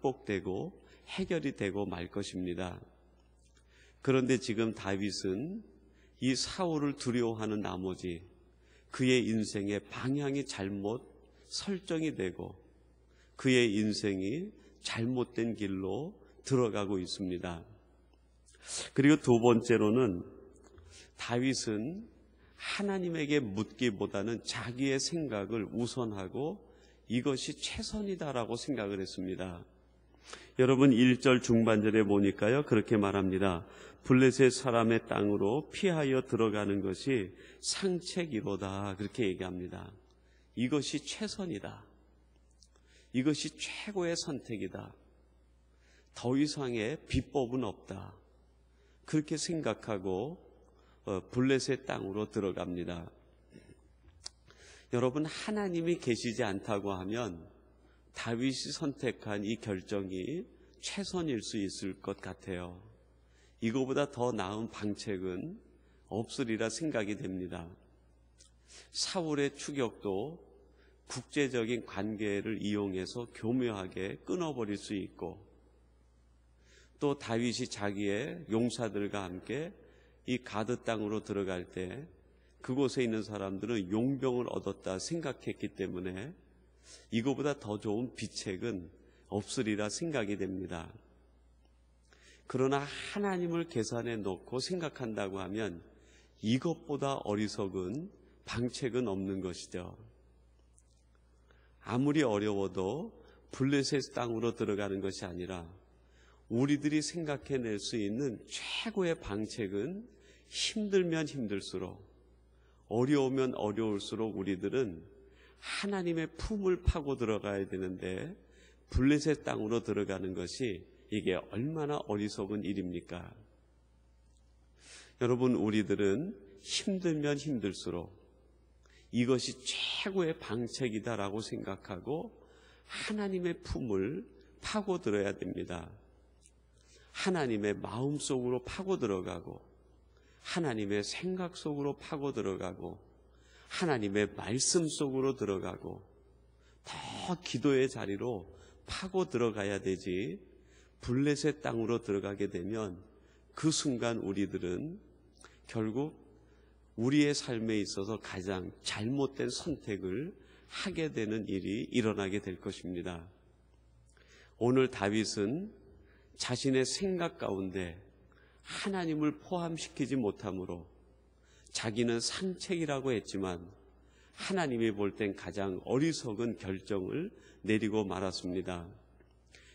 극복되고 해결이 되고 말 것입니다. 그런데 지금 다윗은 이 사울을 두려워하는 나머지 그의 인생의 방향이 잘못 설정이 되고 그의 인생이 잘못된 길로 들어가고 있습니다. 그리고 두 번째로는 다윗은 하나님에게 묻기보다는 자기의 생각을 우선하고 이것이 최선이다라고 생각을 했습니다. 여러분 1절 중반절에 보니까요 그렇게 말합니다. 블레셋 사람의 땅으로 피하여 들어가는 것이 상책이로다 그렇게 얘기합니다. 이것이 최선이다. 이것이 최고의 선택이다. 더 이상의 비법은 없다. 그렇게 생각하고 블레셋 땅으로 들어갑니다. 여러분 하나님이 계시지 않다고 하면 다윗이 선택한 이 결정이 최선일 수 있을 것 같아요. 이거보다 더 나은 방책은 없으리라 생각이 됩니다. 사울의 추격도 국제적인 관계를 이용해서 교묘하게 끊어버릴 수 있고 또 다윗이 자기의 용사들과 함께 이 가드 땅으로 들어갈 때 그곳에 있는 사람들은 용병을 얻었다 생각했기 때문에 이거보다 더 좋은 비책은 없으리라 생각이 됩니다. 그러나 하나님을 계산해 놓고 생각한다고 하면 이것보다 어리석은 방책은 없는 것이죠. 아무리 어려워도 블레셋 땅으로 들어가는 것이 아니라 우리들이 생각해낼 수 있는 최고의 방책은 힘들면 힘들수록 어려우면 어려울수록 우리들은 하나님의 품을 파고 들어가야 되는데 블레셋 땅으로 들어가는 것이 이게 얼마나 어리석은 일입니까? 여러분 우리들은 힘들면 힘들수록 이것이 최고의 방책이다라고 생각하고 하나님의 품을 파고 들어야 됩니다. 하나님의 마음 속으로 파고 들어가고 하나님의 생각 속으로 파고 들어가고 하나님의 말씀 속으로 들어가고 더 기도의 자리로 파고 들어가야 되지 블레셋 땅으로 들어가게 되면 그 순간 우리들은 결국 우리의 삶에 있어서 가장 잘못된 선택을 하게 되는 일이 일어나게 될 것입니다. 오늘 다윗은 자신의 생각 가운데 하나님을 포함시키지 못함으로 자기는 상책이라고 했지만 하나님이 볼 땐 가장 어리석은 결정을 내리고 말았습니다.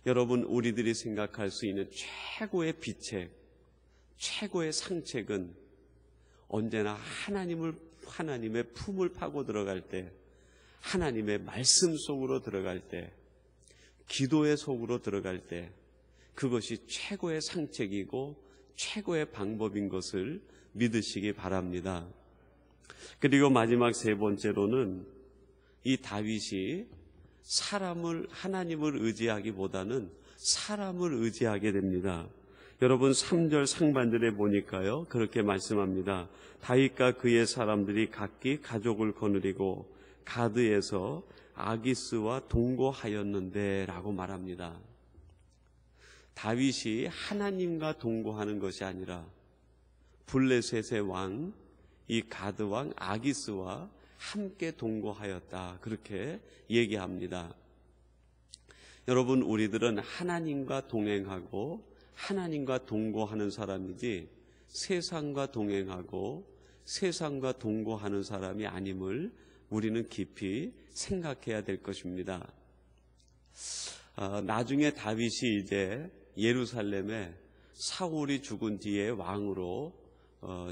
여러분 우리들이 생각할 수 있는 최고의 비책, 최고의 상책은 언제나 하나님의 품을 파고 들어갈 때, 하나님의 말씀 속으로 들어갈 때, 기도의 속으로 들어갈 때 그것이 최고의 상책이고 최고의 방법인 것을 믿으시기 바랍니다. 그리고 마지막 세 번째로는 이 다윗이 하나님을 의지하기보다는 사람을 의지하게 됩니다. 여러분 3절 상반절에 보니까요 그렇게 말씀합니다. 다윗과 그의 사람들이 각기 가족을 거느리고 가드에서 아기스와 동거하였는데 라고 말합니다. 다윗이 하나님과 동거하는 것이 아니라 블레셋의 왕 이 가드 왕 아기스와 함께 동거하였다 그렇게 얘기합니다. 여러분 우리들은 하나님과 동행하고 하나님과 동거하는 사람이지 세상과 동행하고 세상과 동거하는 사람이 아님을 우리는 깊이 생각해야 될 것입니다. 나중에 다윗이 이제 예루살렘에 사울이 죽은 뒤에 왕으로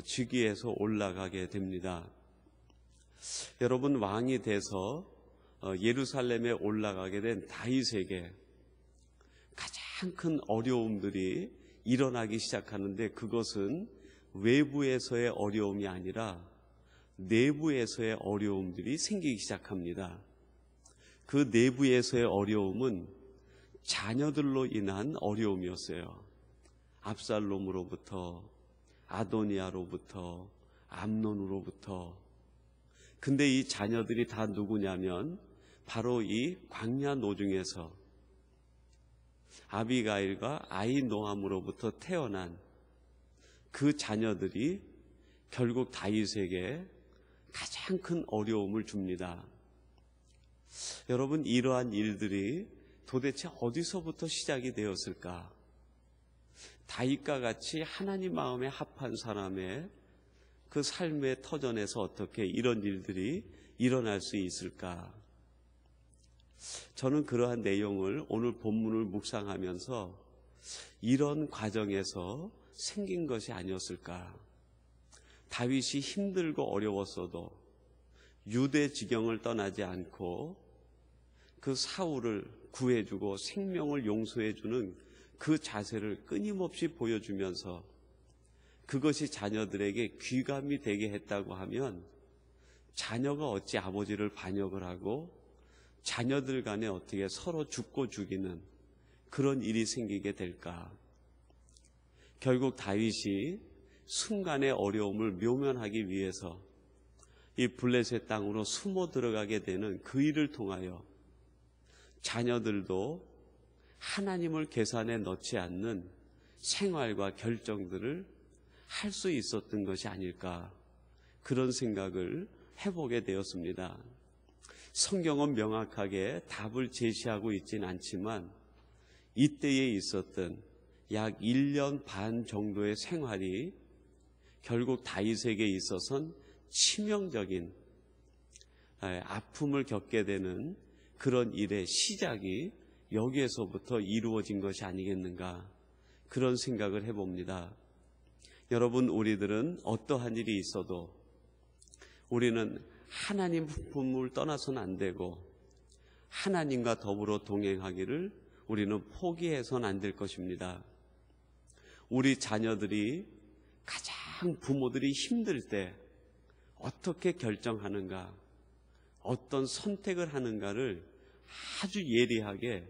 즉위해서 올라가게 됩니다. 여러분 왕이 돼서 예루살렘에 올라가게 된 다윗에게 가장 큰 어려움들이 일어나기 시작하는데 그것은 외부에서의 어려움이 아니라 내부에서의 어려움들이 생기기 시작합니다. 그 내부에서의 어려움은 자녀들로 인한 어려움이었어요. 압살롬으로부터, 아도니아로부터, 암논으로부터. 근데 이 자녀들이 다 누구냐면 바로 이 광야 노중에서 아비가일과 아히노암으로부터 태어난 그 자녀들이 결국 다윗에게 가장 큰 어려움을 줍니다. 여러분, 이러한 일들이 도대체 어디서부터 시작이 되었을까? 다윗과 같이 하나님 마음에 합한 사람의 그 삶의 터전에서 어떻게 이런 일들이 일어날 수 있을까? 저는 그러한 내용을 오늘 본문을 묵상하면서 이런 과정에서 생긴 것이 아니었을까? 다윗이 힘들고 어려웠어도 유대 지경을 떠나지 않고 그 사울을 구해주고 생명을 용서해주는 그 자세를 끊임없이 보여주면서 그것이 자녀들에게 귀감이 되게 했다고 하면 자녀가 어찌 아버지를 반역을 하고 자녀들 간에 어떻게 서로 죽고 죽이는 그런 일이 생기게 될까? 결국 다윗이 순간의 어려움을 묘면하기 위해서 이 블레셋 땅으로 숨어 들어가게 되는 그 일을 통하여 자녀들도 하나님을 계산에 넣지 않는 생활과 결정들을 할 수 있었던 것이 아닐까, 그런 생각을 해보게 되었습니다. 성경은 명확하게 답을 제시하고 있진 않지만 이때에 있었던 약 1년 반 정도의 생활이 결국 다윗에게 있어서는 치명적인 아픔을 겪게 되는 그런 일의 시작이 여기에서부터 이루어진 것이 아니겠는가, 그런 생각을 해봅니다. 여러분, 우리들은 어떠한 일이 있어도 우리는 하나님 품을 떠나서는 안 되고 하나님과 더불어 동행하기를 우리는 포기해서는 안 될 것입니다. 우리 자녀들이 가장 부모들이 힘들 때 어떻게 결정하는가, 어떤 선택을 하는가를 아주 예리하게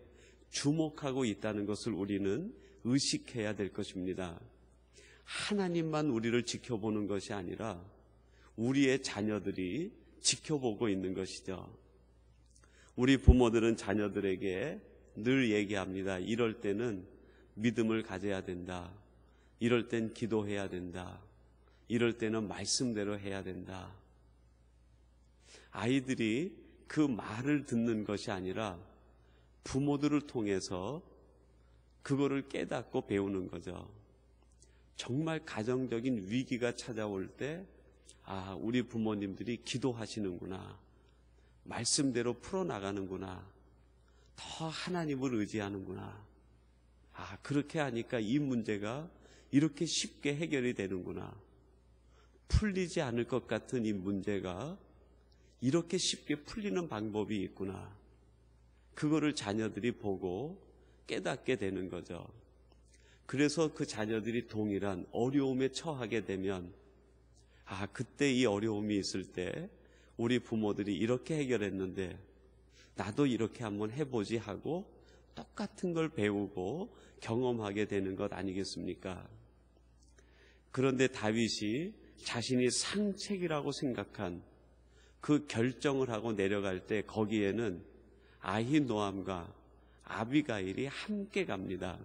주목하고 있다는 것을 우리는 의식해야 될 것입니다. 하나님만 우리를 지켜보는 것이 아니라 우리의 자녀들이 지켜보고 있는 것이죠. 우리 부모들은 자녀들에게 늘 얘기합니다. 이럴 때는 믿음을 가져야 된다. 이럴 땐 기도해야 된다. 이럴 때는 말씀대로 해야 된다. 아이들이 그 말을 듣는 것이 아니라 부모들을 통해서 그거를 깨닫고 배우는 거죠. 정말 가정적인 위기가 찾아올 때, 아, 우리 부모님들이 기도하시는구나, 말씀대로 풀어나가는구나, 더 하나님을 의지하는구나, 아, 그렇게 하니까 이 문제가 이렇게 쉽게 해결이 되는구나, 풀리지 않을 것 같은 이 문제가 이렇게 쉽게 풀리는 방법이 있구나, 그거를 자녀들이 보고 깨닫게 되는 거죠. 그래서 그 자녀들이 동일한 어려움에 처하게 되면, 아, 그때 이 어려움이 있을 때 우리 부모들이 이렇게 해결했는데 나도 이렇게 한번 해보지 하고 똑같은 걸 배우고 경험하게 되는 것 아니겠습니까? 그런데 다윗이 자신이 상책이라고 생각한 그 결정을 하고 내려갈 때 거기에는 아히노암과 아비가일이 함께 갑니다.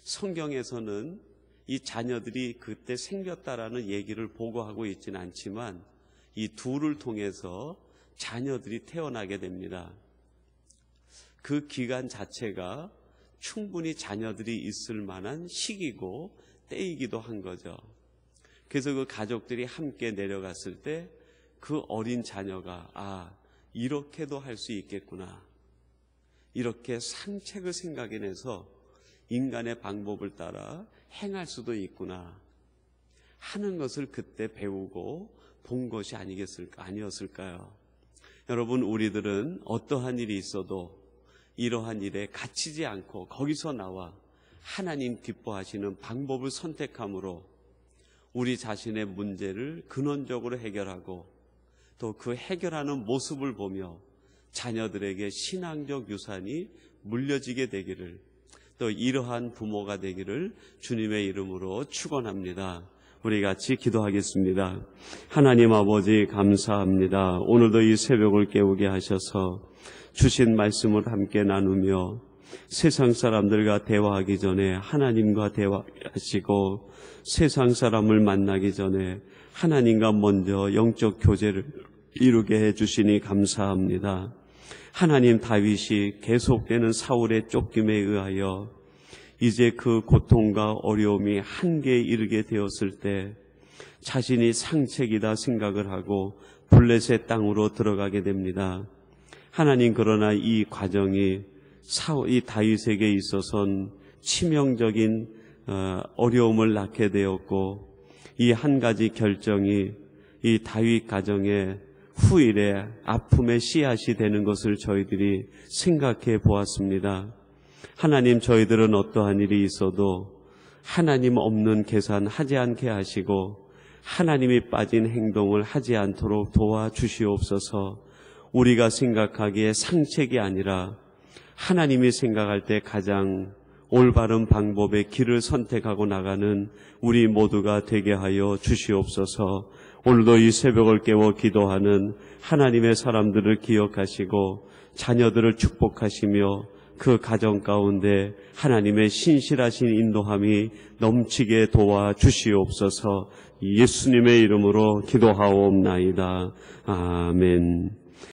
성경에서는 이 자녀들이 그때 생겼다라는 얘기를 보고하고 있지는 않지만 이 둘을 통해서 자녀들이 태어나게 됩니다. 그 기간 자체가 충분히 자녀들이 있을 만한 시기고 때이기도 한 거죠. 그래서 그 가족들이 함께 내려갔을 때 그 어린 자녀가, 아, 이렇게도 할 수 있겠구나, 이렇게 상책을 생각해내서 인간의 방법을 따라 행할 수도 있구나 하는 것을 그때 배우고 본 것이 아니었을까요? 여러분, 우리들은 어떠한 일이 있어도 이러한 일에 갇히지 않고 거기서 나와 하나님 기뻐하시는 방법을 선택함으로 우리 자신의 문제를 근원적으로 해결하고 또 그 해결하는 모습을 보며 자녀들에게 신앙적 유산이 물려지게 되기를, 또 이러한 부모가 되기를 주님의 이름으로 축원합니다. 우리 같이 기도하겠습니다. 하나님 아버지, 감사합니다. 오늘도 이 새벽을 깨우게 하셔서 주신 말씀을 함께 나누며 세상 사람들과 대화하기 전에 하나님과 대화하시고 세상 사람을 만나기 전에 하나님과 먼저 영적 교제를 이루게 해주시니 감사합니다. 하나님, 다윗이 계속되는 사울의 쫓김에 의하여 이제 그 고통과 어려움이 한계에 이르게 되었을 때 자신이 상책이다 생각을 하고 블레셋 땅으로 들어가게 됩니다. 하나님, 그러나 이 과정이 이 다윗에게 있어서는 치명적인 어려움을 낳게 되었고, 이 한 가지 결정이 이 다윗 가정의 후일에 아픔의 씨앗이 되는 것을 저희들이 생각해 보았습니다. 하나님, 저희들은 어떠한 일이 있어도 하나님 없는 계산하지 않게 하시고 하나님이 빠진 행동을 하지 않도록 도와주시옵소서. 우리가 생각하기에 상책이 아니라 하나님이 생각할 때 가장 올바른 방법의 길을 선택하고 나가는 우리 모두가 되게 하여 주시옵소서. 오늘도 이 새벽을 깨워 기도하는 하나님의 사람들을 기억하시고 자녀들을 축복하시며 그 가정 가운데 하나님의 신실하신 인도함이 넘치게 도와주시옵소서. 예수님의 이름으로 기도하옵나이다. 아멘.